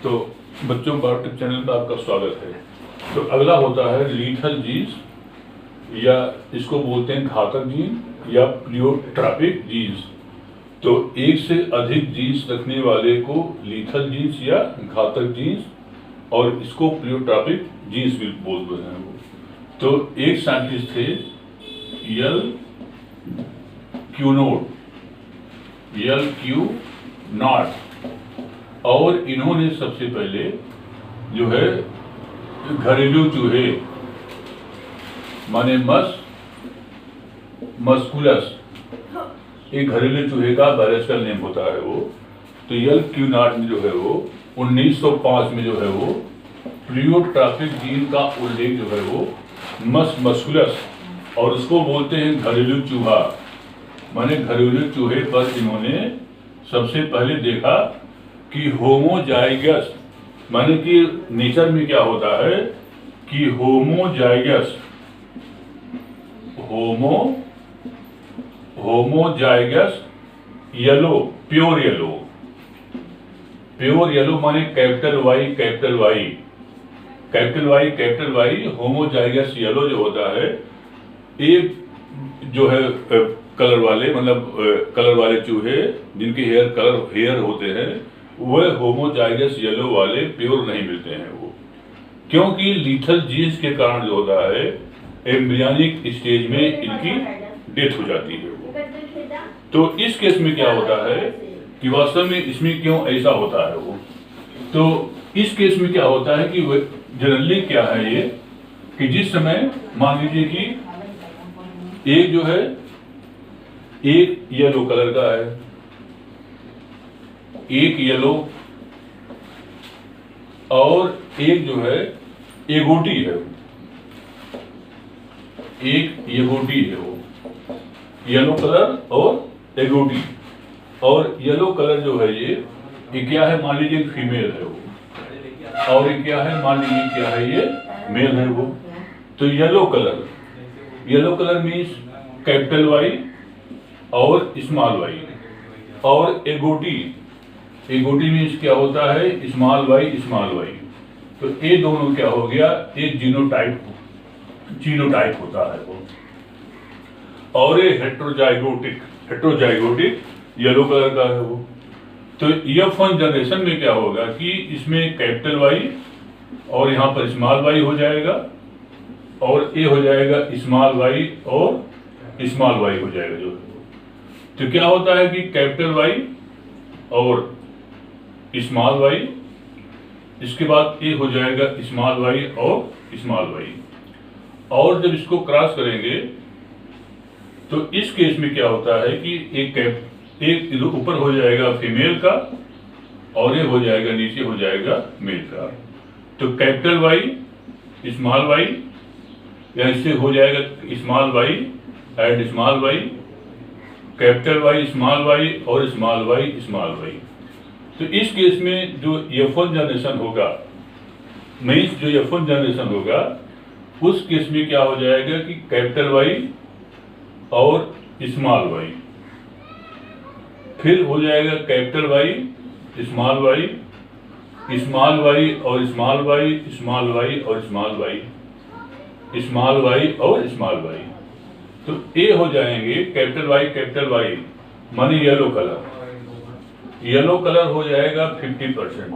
तो बच्चों biotic channel पर आपका स्वागत है। तो अगला होता है लीथल जीन्स, या इसको बोलते हैं घातक जीन या प्लियोट्रॉपिक जीन्स। तो एक से अधिक जीन्स रखने वाले को लीथल जीन्स या घातक जीन्स, और इसको प्लियोट्रॉपिक जीन्स भी बोलते हैं वो। तो एक साइंटिस्ट थे यल क्यूनॉट, और इन्होंने सबसे पहले जो है घरेलू चूहे माने मस्कुलस, एक घरेलू चूहे का बायोलॉजिकल नेम होता है वो। तो यल क्यूनॉट में जो है वो 1905 में जो है वो प्लियोट्रॉपिक जीन का उल्लेख जो है वो मस्कुलस, और उसको बोलते हैं घरेलू चूहा, माने घरेलू चूहे पर इन्होंने सबसे पहले देखा कि होमोजाइगस, माने कि नेचर में क्या होता है कि होमोजाइगस येलो, प्योर येलो माने कैपिटल वाई होमोजाइगस येलो जो होता है, एक जो है कलर वाले, मतलब कलर वाले चूहे जिनके हेयर होते हैं वह होमोजाइगस येलो वाले प्योर नहीं मिलते हैं वो, क्योंकि लीथल जीन्स के कारण जो होता है एम्ब्रियोनिक स्टेज में इनकी डेथ हो जाती है वो। तो इस केस में क्या होता है कि वास्तव में इसमें क्यों ऐसा होता है वो। तो इस केस में क्या होता है कि जनरली क्या है ये कि जिस समय मान लीजिए कि एक जो है एक येलो कलर का है, एक येलो, और एक जो है एगोटी है, एक एगोटी है वो, येलो कलर और एगोटी। और येलो कलर जो है ये क्या है, मान लीजिए फीमेल है वो, और ये क्या है, मान लीजिए क्या है, ये मेल है वो। तो yellow colour means capital Y और स्मॉल वाई, और एगोटी मीन्स क्या होता है, स्मॉल वाई। तो ये दोनों क्या हो गया, एक जीनोटाइप होता है वो, और ये हेट्रोजाइगोटिक येलो कलर का है वो। तो F1 जनरेशन में क्या होगा कि इसमें कैपिटल वाई और यहाँ पर स्मॉल वाई हो जाएगा, और ये हो जाएगा स्मॉल वाई और स्मॉल वाई हो जाएगा जो है। तो क्या होता है कि कैपिटल वाई और स्मॉल वाई, इसके बाद ये हो जाएगा स्मॉल वाई और स्मॉल वाई, और जब इसको क्रॉस करेंगे तो इस केस में क्या होता है कि एक ऊपर हो जाएगा फीमेल का, और ये हो जाएगा नीचे हो जाएगा मेल का। तो कैपिटल वाई स्मॉल वाई, या इससे हो जाएगा small Y and small Y, capital Y small Y और स्मॉल वाई। तो इस केस में जो F1 जनरेशन होगा, उस केस में क्या हो जाएगा कि कैपिटल वाई और स्मॉल वाई, फिर हो जाएगा कैपिटल वाई स्मॉल वाई और स्मॉल वाई और स्मॉल वाई। तो ये हो जाएंगे कैपिटल वाई माने येलो कलर हो जाएगा 50%,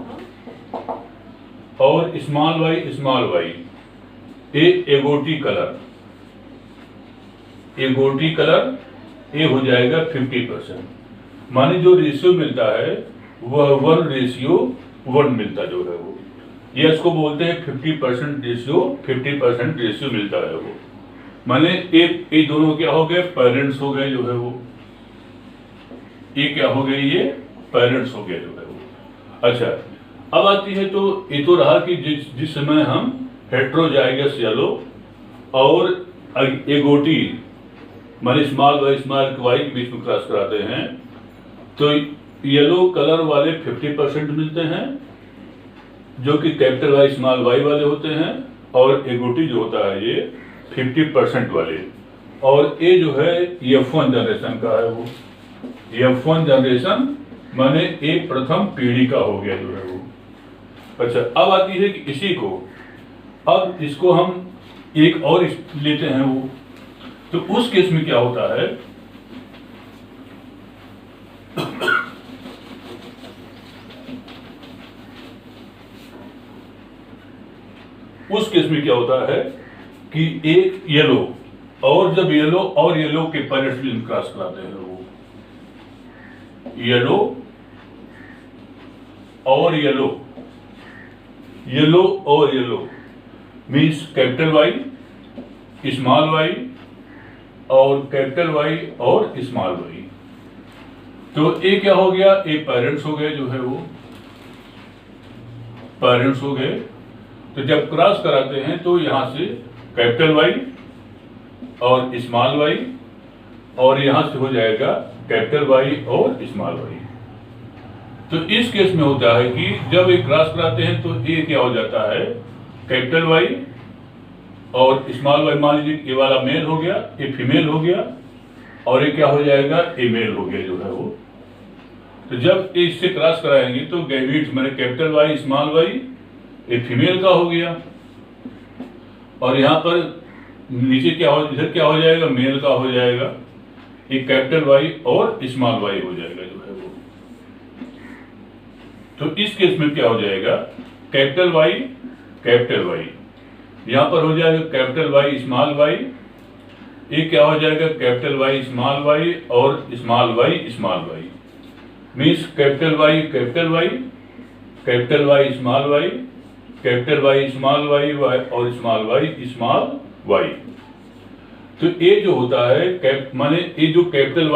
और स्मॉल वाई एगोटी कलर ये हो जाएगा 50%, माने जो रेशियो मिलता है वह 1:1 मिलता जो है वो, ये इसको बोलते हैं 50% रेशियो मिलता है वो। माने एक दोनों क्या हो गए, पेरेंट्स हो गए जो है वो, ये क्या हो गए, ये पेरेंट्स हो गया जो है वो। अच्छा, अब आती है तो ये तो रहा कि जिस समय हम हेट्रोजाइगस येलो और एगोटी माने स्मॉल वाई के बीच में क्रॉस कराते हैं, तो येलो कलर वाले 50% मिलते हैं जो कि कैपिटल वाई स्मॉल वाई वाले होते हैं, और एगोटी जो होता है ये 50% वाले, और ये जो है F1 जनरेशन का है वो। F1 जनरेशन माने एक प्रथम पीढ़ी का हो गया जो है वो। अच्छा, अब आती है कि इसी को, अब इसको हम एक और लेते हैं वो, तो उस केस में क्या होता है, उस केस में क्या होता है कि एक येलो, और जब येलो और येलो के पेरेंट्स भी क्रॉस कराते हैं वो, येलो और येलो, येलो और yellow means capital Y, small Y, और कैपिटल वाई और स्मॉल वाई। तो ये क्या हो गया, ये पेरेंट्स हो गए जो है वो, पेरेंट्स हो गए। तो जब क्रॉस कराते हैं तो यहां से कैपिटल वाई और स्मॉल वाई, और यहां से हो जाएगा कैपिटल वाई और स्मॉल वाई। तो इस केस में होता है कि जब एक क्रॉस कराते हैं तो ये क्या हो जाता है, कैपिटल वाई और स्मॉल वाई, मान लीजिए ये वाला मेल हो गया, ये फीमेल हो गया, और ये क्या हो जाएगा, ये मेल हो गया जो है वो। तो जब इससे क्रॉस कराएंगे तो गैमेट्स मैंने कैपिटल वाई स्मॉल वाई, ये फीमेल का हो गया, और यहाँ पर नीचे क्या हो, इधर क्या हो जाएगा, मेल का हो जाएगा, एक कैपिटल वाई और स्मॉल वाई हो जाएगा जो है वो। तो इस केस में क्या हो जाएगा, कैपिटल वाई, कैपिटल वाई, यहां पर हो जाएगा कैपिटल वाई स्मॉल वाई, ये क्या हो जाएगा, कैपिटल वाई स्मॉल वाई और small Y, means capital Y capital Y, capital Y small Y, capital Y small Y और स्मॉल वाई। तो ये जो होता है माने ये जो कैपिटल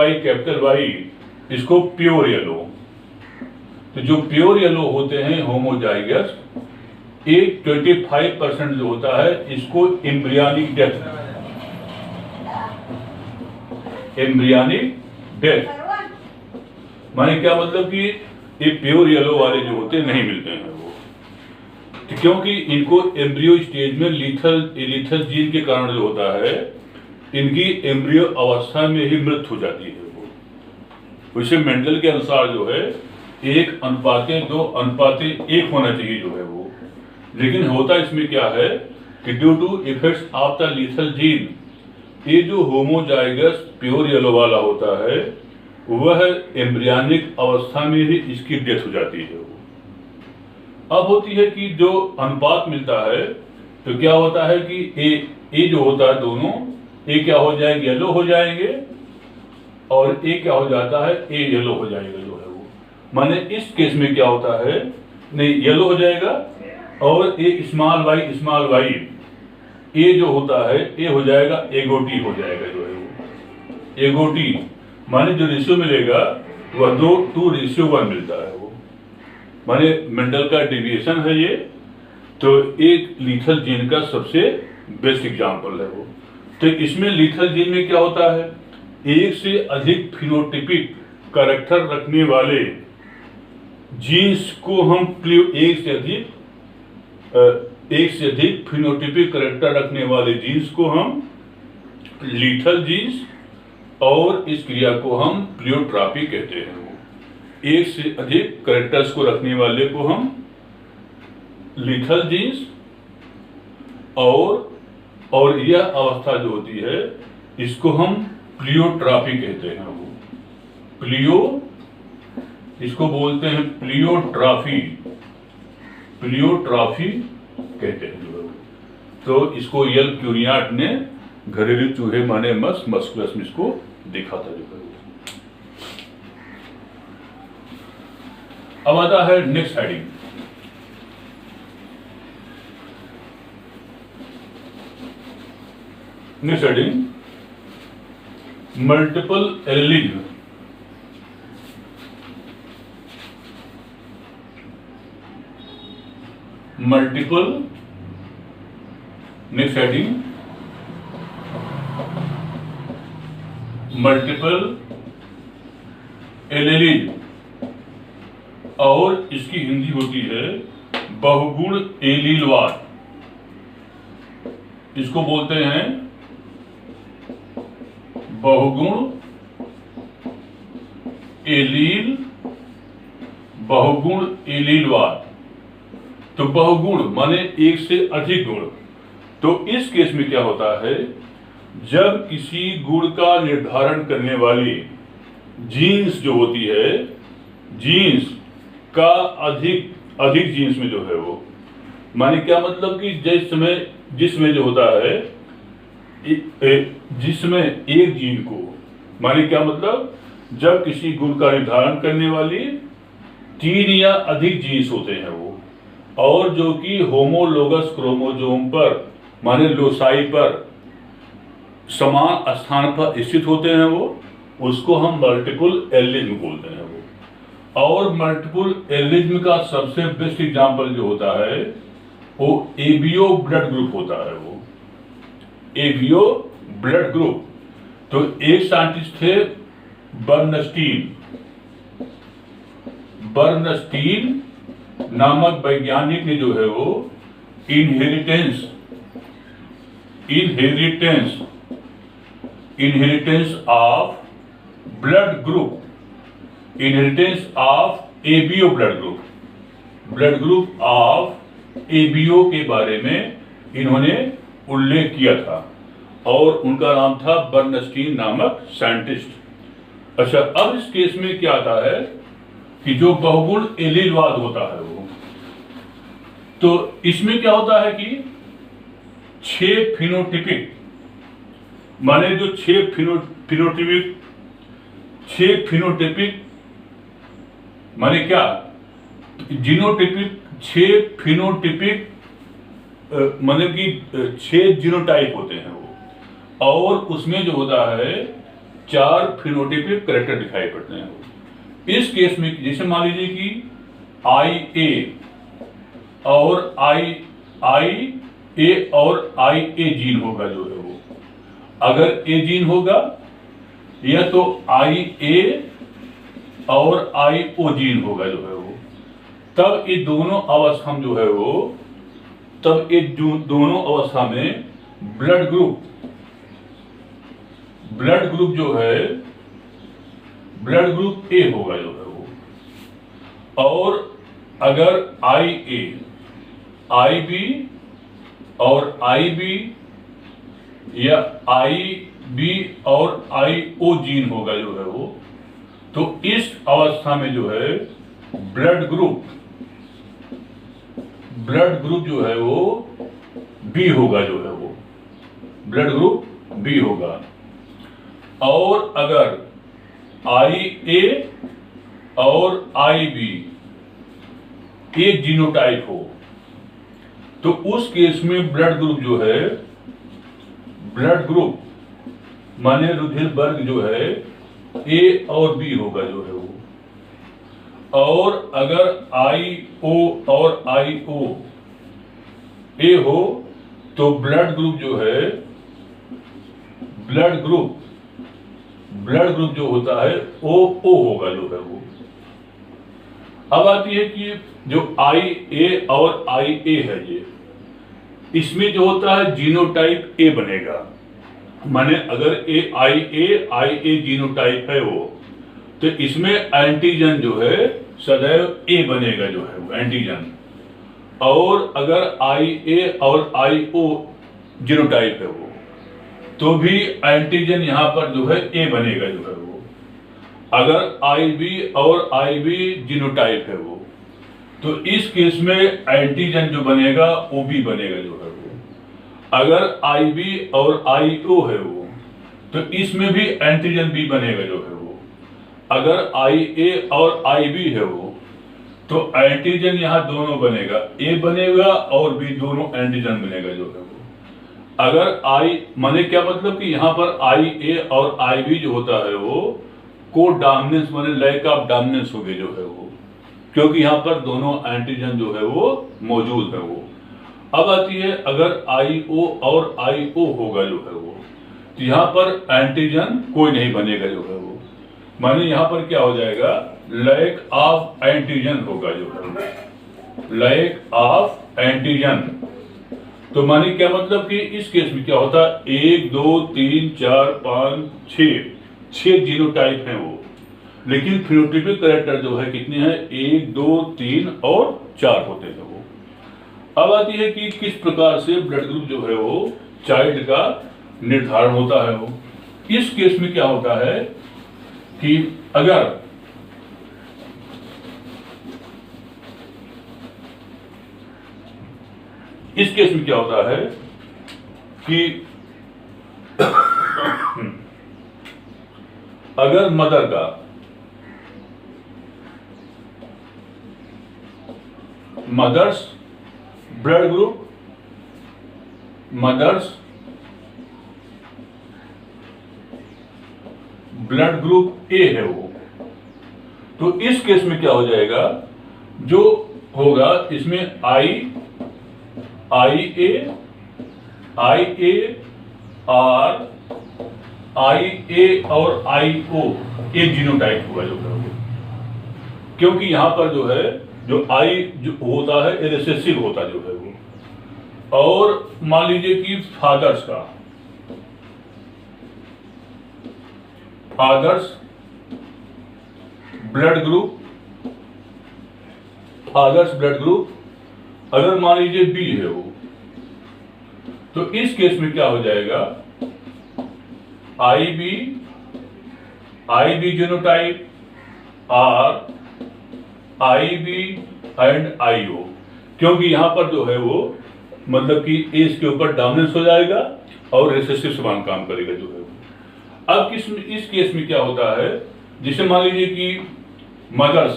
वाई इसको प्योर येलो, तो जो प्योर येलो होते हैं होमोजाइगस, एक 25% जो होता है इसको एम्ब्रियोनिक डेथ, माने क्या मतलब कि ये प्योर येलो वाले जो होते नहीं मिलते हैं वो, तो क्योंकि इनको एम्ब्रियो स्टेज में लीथल जीन के कारण जो होता है, इनकी एम्ब्रियो अवस्था में ही मृत्यु हो जाती है वो। वैसे मेंडल के अनुसार जो है 1:2:1 होना चाहिए जो है वो, लेकिन होता इसमें क्या है कि due to effects of the lethal gene, ये जो होमोजाइगस प्योर येलो वाला होता है वह एम्ब्रियोनिक अवस्था में ही इसकी डेथ हो जाती है वो। अब होती है कि जो अनुपात मिलता है तो क्या होता है कि ए जो होता है दोनों, ए क्या हो जाएंगे, येलो हो जाएंगे, और ए क्या हो जाता है, ए येलो हो जाएगा जो है वो। माने इस केस में क्या होता है, नहीं येलो हो जाएगा, और ए स्मॉल वाई ए जो होता है ए हो जाएगा एगोटी हो जाएगा जो है वो। एगोटी माने जो रेशियो मिलेगा वह 2:1 मिलता है वो, माने मेंडल का डेविएशन है ये। तो एक लीथल जीन का सबसे बेस्ट एग्जांपल है वो। तो इसमें लीथल जीन में क्या होता है, एक से अधिक फिनोटिपिक कैरेक्टर रखने वाले जीन्स को हम एक से अधिक फिनोटिपिक कैरेक्टर रखने वाले जीन्स को हम लीथल जीन्स, और इस क्रिया को हम प्लियोट्रॉपी कहते हैं वो। एक से अधिक कैरेक्टर्स को रखने वाले को हम लीथल जीन्स, और यह अवस्था जो होती है इसको हम प्लियोट्रॉपी कहते हैं वो। इसको बोलते हैं प्लियोट्रॉफी कहते हैं जो। तो इसको यल क्यूरियाट ने घरेलू चूहे माने मस्कुलस में इसको देखा था जो। अब आता है next heading, multiple allele. Next heading multiple allele, और इसकी हिंदी होती है बहुगुण एलीलवाद। इसको बोलते हैं बहुगुण एलीलवाद। बहुगुण एलीलवाद। तो बहुगुण माने एक से अधिक गुण। तो इस केस में क्या होता है, जब किसी गुण का निर्धारण करने वाली जीन्स जो होती है, जीन्स का अधिक जीन्स में जो है वो, माने क्या मतलब कि जिसमें जो होता है जिसमें एक जीन को, माने क्या मतलब, जब किसी गुण का निर्धारण करने वाली 3 या अधिक जीन्स होते हैं वो, और जो कि होमोलोगस क्रोमोसोम पर माने लोसाई पर समान स्थान पर स्थित होते हैं वो, उसको हम मल्टीपल एलिज्म बोलते हैं वो। और मल्टीपल एलिज्म का सबसे बेस्ट एग्जांपल जो होता है वो एबीओ ब्लड ग्रुप होता है वो, एबीओ ब्लड ग्रुप। तो एक साइंटिस्ट थे बर्नस्टीन नामक वैज्ञानिक ने जो है वो inheritance of blood group, inheritance of ABO blood group of ABO के बारे में इन्होंने उल्लेख किया था, और उनका नाम था बर्नस्टीन नामक साइंटिस्ट। अच्छा, अब इस केस में क्या आता है कि जो बहुगुण एलीलवाद होता है वो, तो इसमें क्या होता है कि 6 फिनोटिपिक, माने जो 6 फिनोटिपिक माने क्या, जीनोटिपिक 6 फिनोटिपिक माने कि 6 जीनोटाइप होते हैं वो, और उसमें जो होता है 4 फिनोटिपिक कैरेक्टर दिखाई पड़ते हैं वो। इस केस में जैसे मान लीजिए कि IA और IA जीन होगा जो है वो, अगर A जीन होगा या तो IA और IO जीन होगा जो है वो, तब ये दोनों अवस्था में जो है वो, तब ये दोनों अवस्था में ब्लड ग्रुप जो है, ब्लड ग्रुप A होगा जो है वो। और अगर IA, IB और IB या IB और IO जीन होगा जो है वो, तो इस अवस्था में जो है ब्लड ग्रुप जो है वो B होगा जो है वो, ब्लड ग्रुप B होगा। और अगर IA और IB एक जीनोटाइप हो, तो उस केस में ब्लड ग्रुप माने रुधिर वर्ग जो है A और B होगा जो है वो। और अगर IO और IO A हो, तो ब्लड ग्रुप जो होता है O होगा जो है वो। अब आती है कि जो IA और IA है ये, इसमें जो होता है जीनोटाइप A बनेगा, माने अगर IA जीनोटाइप है वो, तो इसमें एंटीजन जो है सदैव A बनेगा जो है वो एंटीजन। और अगर IA और IO जीनोटाइप है वो, तो भी एंटीजन यहाँ पर जो है A बनेगा जो है वो। अगर IB और IB जीनोटाइप है वो, तो इस केस में एंटीजन जो बनेगा OB बनेगा जो है वो। अगर IB और IO है वो, तो इसमें भी एंटीजन B बनेगा जो है वो। अगर IA और IB है वो, तो एंटीजन यहाँ दोनों बनेगा, A बनेगा और B दोनों एंटीजन बनेगा जो है वो। अगर माने क्या मतलब कि यहाँ पर IA और IB जो होता है वो को डोमिनेंस माने लैक ऑफ डोमिनेंस हो गए जो है वो, क्योंकि यहाँ पर दोनों एंटीजन जो है वो मौजूद है वो। अब आती है अगर IO और IO होगा जो है वो, तो यहाँ पर एंटीजन कोई नहीं बनेगा जो है वो, माने यहाँ पर क्या हो जाएगा, लैक ऑफ एंटीजन होगा जो है, लैक ऑफ एंटीजन। तो माने क्या मतलब कि इस केस में क्या होता है, 1 2 3 4 5 6 जीनोटाइप हैं वो, लेकिन फिनोटाइपिक कैरेक्टर जो है कितने हैं, 1 2 3 और 4 होते हैं वो। अब आती है कि किस प्रकार से ब्लड ग्रुप जो है वो चाइल्ड का निर्धारण होता है। वो इस केस में क्या होता है कि अगर इस केस में क्या होता है कि अगर मदर का मदर्स ब्लड ग्रुप ए है वो, तो इस केस में क्या हो जाएगा, जो होगा इसमें आई ए आर आई ए और आई ओ एक जीनोटाइप होगा जो है, क्योंकि यहां पर जो है जो आई जो होता है रिसेसिव होता जो है वो। और मान लीजिए कि फादर्स ब्लड ग्रुप अगर मान लीजिए बी है वो, तो इस केस में क्या हो जाएगा, I B genotype are I B and I O, क्योंकि यहां पर जो है वो मतलब कि एज के ऊपर डोमिनेंस हो जाएगा और रिसेसिव समान काम करेगा जो है वो। अब इस केस में क्या होता है, जिसे मान लीजिए कि मदर्स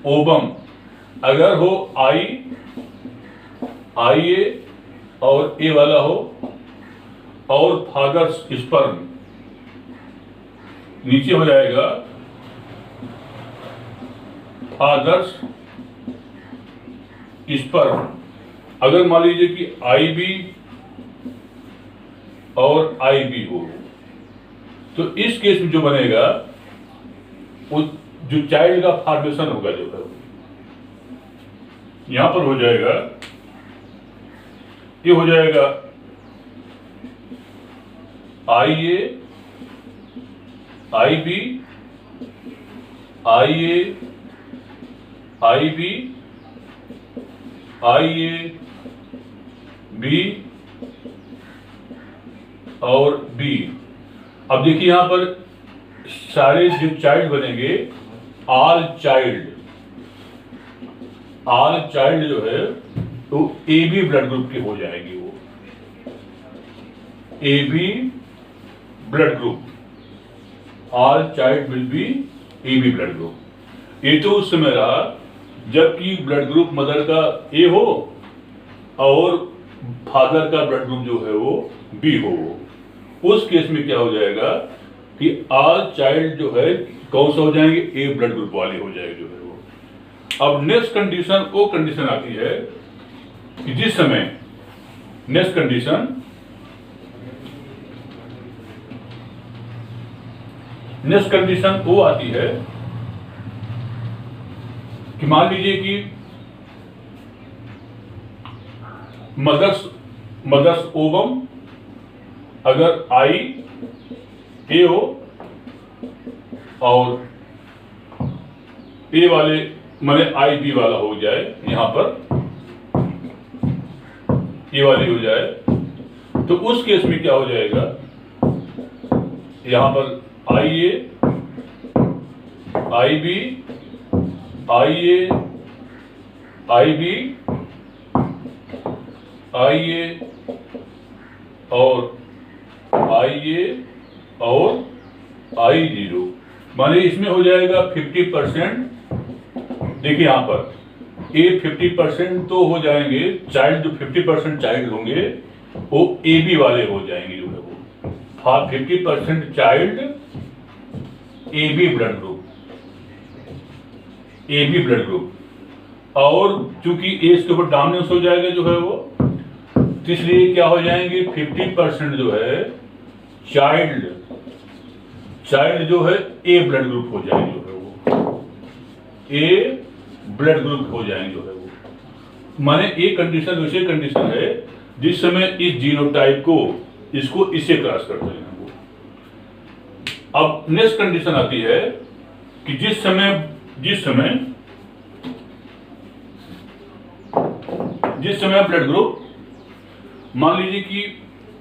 ओबम अगर हो आई ए और ए वाला हो, और फादर्स स्पर्म नीचे हो जाएगा फादर्स स्पर्म। अगर मान लीजिए कि आई बी और आई बी हो, तो इस केस में जो बनेगा वो जो चाइल्ड का फॉर्मेशन होगा जो है यहां पर हो जाएगा, ये हो जाएगा I A I B I A I B I A B और बी। अब देखिए यहां पर सारे जो चाइल्ड बनेंगे ऑल चाइल्ड जो है तो ए बी ब्लड ग्रुप के हो जाएंगे वो, A B blood group, all child will be A B blood group. ये तो उस समय रहा जबकि ब्लड ग्रुप मदर का ए हो और फादर का ब्लड ग्रुप जो है वो बी हो। उस केस में क्या हो जाएगा कि ऑल चाइल्ड जो है कौन सा हो जाएंगे, ए ब्लड ग्रुप वाले हो जाएंगे जो है वो। अब नेक्स्ट कंडीशन वो कंडीशन आती है कि जिस समय नेक्स्ट कंडीशन वो आती है कि मान लीजिए कि मदर्स ओवम अगर आई ए हो और ए वाले माने आई बी वाला हो जाए, यहां पर ए वाली हो जाए, तो उस केस में क्या हो जाएगा, यहां पर आई A I B I A I B I ए और आई ए और आई जीरो, माने इसमें हो जाएगा 50%। देखिए यहां पर ए 50% तो हो जाएंगे, चाइल्ड जो 50% चाइल्ड होंगे वो ए बी वाले हो जाएंगे जो है वो, 50% child A B blood group, और चूंकि एज के ऊपर डोमिनेंस हो जाएगा जो है वो, तो इसलिए क्या हो जाएंगे 50% जो है चाइल्ड जो है ए ब्लड ग्रुप हो जाएंगे जो है वो, ए ब्लड ग्रुप हो जाएंगे जो है वो। माने एक कंडीशन वैसे कंडीशन है जिस समय इस जीनोटाइप को इसको इससे क्रॉस करते हैं वो। अब नेक्स्ट कंडीशन आती है कि जिस समय ब्लड ग्रुप मान लीजिए कि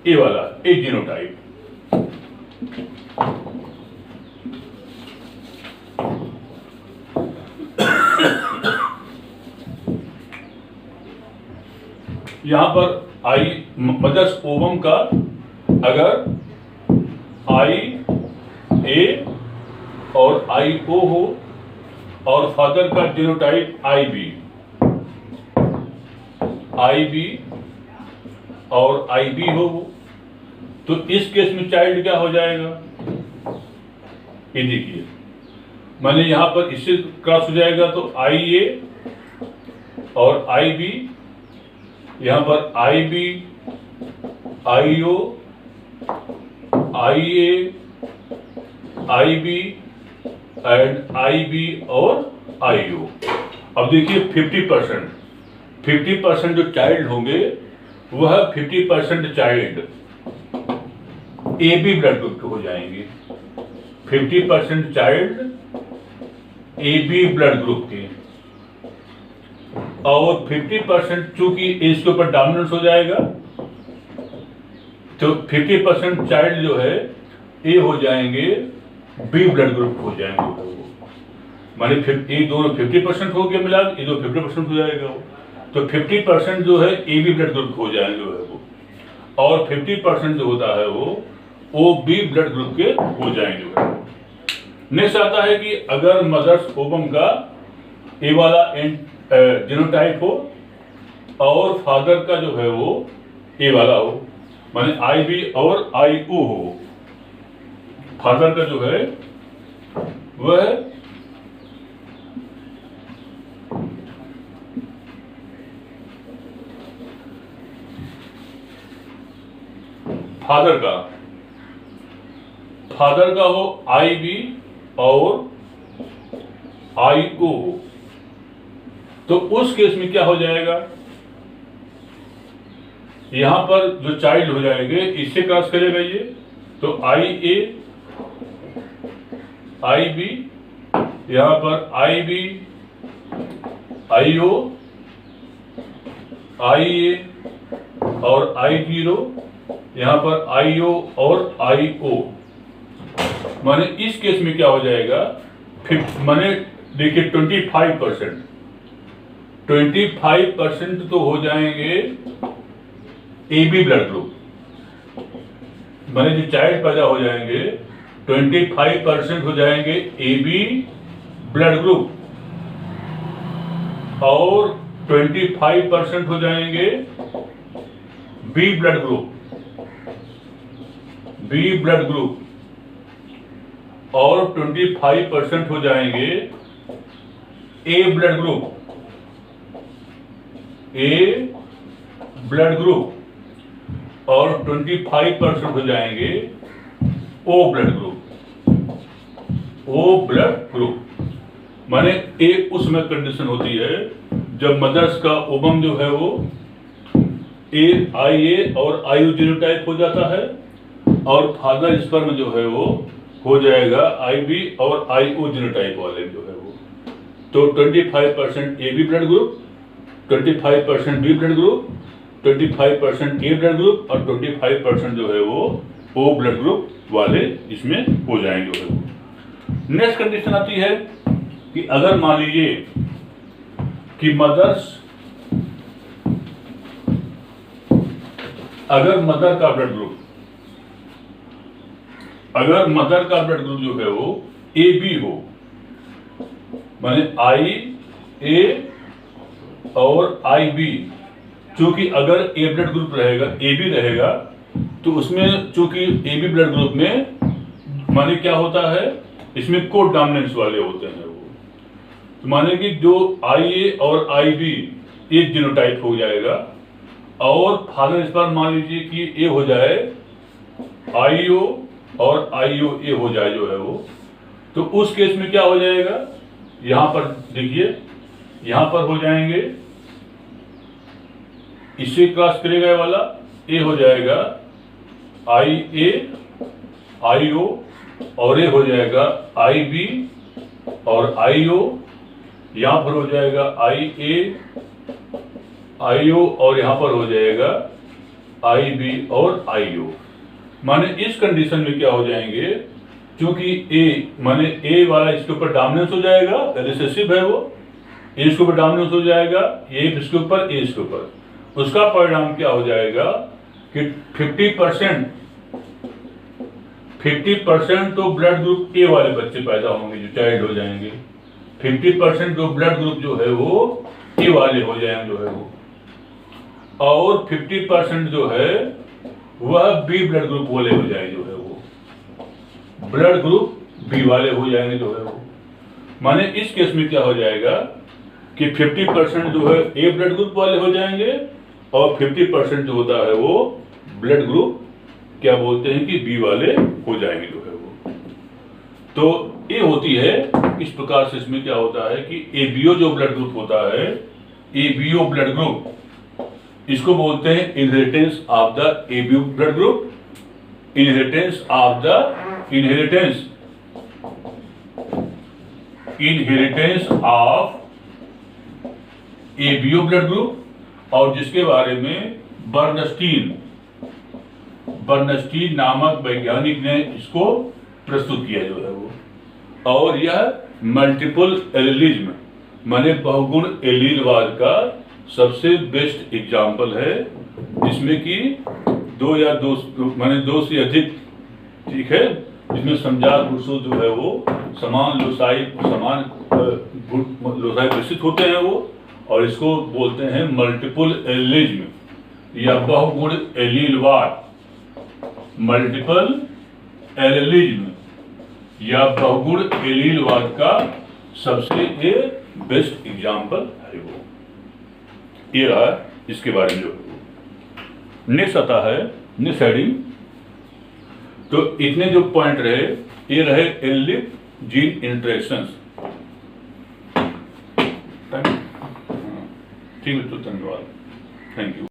ए वाला ए जीनोटाइप, यहां पर आई मदर्स ओवम का अगर आई ए और आई ओ हो और फादर का जीनोटाइप आई बी और आई बी हो, तो इस केस में चाइल्ड क्या हो जाएगा, ये देखिए मैंने यहां पर इससे क्रॉस हो जाएगा तो आई ए और आई बी, यहां पर I B I O I A I B and I B और आई ओ। अब देखिए 50% जो चाइल्ड होंगे वह 50% child A B blood group के हो जाएंगे, 50% child A B blood group के, और 50% चूंकि इसके ऊपर डोमिनेंस हो जाएगा तो 50% चाइल्ड जो है ए हो जाएंगे बी ब्लड ग्रुप हो जाएंगे, माने ये दोनों 50% हो गया मिला, ये दो 50% हो जाएगा वो, तो 50% जो है ए बी ब्लड ग्रुप हो जाएंगे वो, और 50% जो होता है वो ओ बी ब्लड ग्रुप के हो जाएंगे। नेक्स्ट आता है कि अगर मदर्स ओवम का ए वाला जीनोटाइप हो और फादर का जो है वो ए वाला हो, माने आई बी और आई ओ हो, फादर का जो है वह फादर का हो आई बी और आई ओ हो, तो उस केस में क्या हो जाएगा, यहां पर जो चाइल्ड हो जाएंगे इससे क्रॉस करेगा ये, तो आई ए आई बी, यहां पर I B I O I ए और आई जीरो, यहां पर आई ओ और आई ओ, माने इस केस में क्या हो जाएगा, माने देखिए 25% तो हो जाएंगे ए बी ब्लड ग्रुप, माने जो चाइल्ड पैदा हो जाएंगे 25% हो जाएंगे ए बी ब्लड ग्रुप और 25% हो जाएंगे बी ब्लड ग्रुप और 25% हो जाएंगे ए ब्लड ग्रुप और 25% हो जाएंगे ओ ब्लड ग्रुप। माने एक उसमें कंडीशन होती है जब मदर्स का ओवम जो है वो आई ए और आई ओ जीनोटाइप हो जाता है और फादर स्पर्म जो है वो हो जाएगा आई बी और आई ओ जीनोटाइप वाले जो है वो, तो 25% A B blood group, 25% B blood group, 25% A blood group और 25% जो है वो ओ ब्लड ग्रुप वाले इसमें हो जाएंगे। नेक्स्ट कंडीशन आती है कि अगर मान लीजिए कि मदर का ब्लड ग्रुप जो है वो ए बी हो, माने आई ए और आई बी, चूंकि अगर ए ब्लड ग्रुप रहेगा ए बी रहेगा तो उसमें चूंकि ए बी ब्लड ग्रुप में माने क्या होता है, इसमें को डोमिनेंस वाले होते हैं वो, तो माने कि जो आई ए और आई बी एक जीनोटाइप हो जाएगा और फादर स्पर्म मान लीजिए कि ए हो जाए आई ओ और आई ओ ए हो जाए जो है वो, तो उस केस में क्या हो जाएगा, यहां पर देखिए यहां पर हो जाएंगे इससे क्रॉस करेगा ये वाला, ए हो जाएगा आई ए आई ओ, और ये हो जाएगा आई बी और आई ओ, यहां पर हो जाएगा आई ए आई ओ, और यहां पर हो जाएगा आई बी और आई ओ। माने इस कंडीशन में क्या हो जाएंगे, क्योंकि ए माने ए वाला इसके ऊपर डोमिनेंस हो जाएगा, रिसेसिव है वो, ए इसके ऊपर डोमिनेंस हो जाएगा, ए इसके ऊपर, ए इसके ऊपर, उसका परिणाम क्या हो जाएगा कि 50% तो ब्लड ग्रुप ए वाले बच्चे पैदा होंगे जो चाइल्ड हो जाएंगे, 50% जो ब्लड ग्रुप जो है वो ए वाले हो जाएंगे जो है वो, और 50% जो है वह बी ब्लड ग्रुप वाले हो जाएंगे जो है वो, ब्लड ग्रुप बी वाले हो जाएंगे जो है वो। माने इस केस में क्या हो जाएगा कि 50% जो है ए ब्लड ग्रुप वाले हो जाएंगे और 50% जो होता है वो ब्लड ग्रुप क्या बोलते हैं कि बी वाले हो जाएंगे जो है वो। तो ये होती है इस प्रकार से, इसमें क्या होता है कि एबीओ जो ब्लड ग्रुप होता है, एबीओ ब्लड ग्रुप, इसको बोलते हैं inheritance of the ABO blood group, inheritance of the inheritance of ABO blood group, और जिसके बारे में बर्नस्टीन नामक वैज्ञानिक ने इसको प्रस्तुत किया जो है वो। और यह मल्टीपल एलिलिज्म माने बहुगुण एलीलवाद का सबसे बेस्ट एग्जाम्पल है, जिसमें कि दो से अधिक, ठीक है, जिसमें समजात पुरुषों जो है वो समान लोसाई विकसित होते हैं वो, और इसको बोलते हैं मल्टीपल एलिलिज्म या बहुगुण एलीलवाद। मल्टीपल एलिलिज्म या बहुगुण एलीलवाद का सबसे बेस्ट एग्जाम्पल है वो। ये रहा इसके बारे में जो नेक्स्ट आता है नेक्स्ट हेडिंग। तो इतने जो पॉइंट रहे, ये रहे एलिलिक जीन इंटरेक्शंस। ठीक है, तो धन्यवाद, थैंक यू।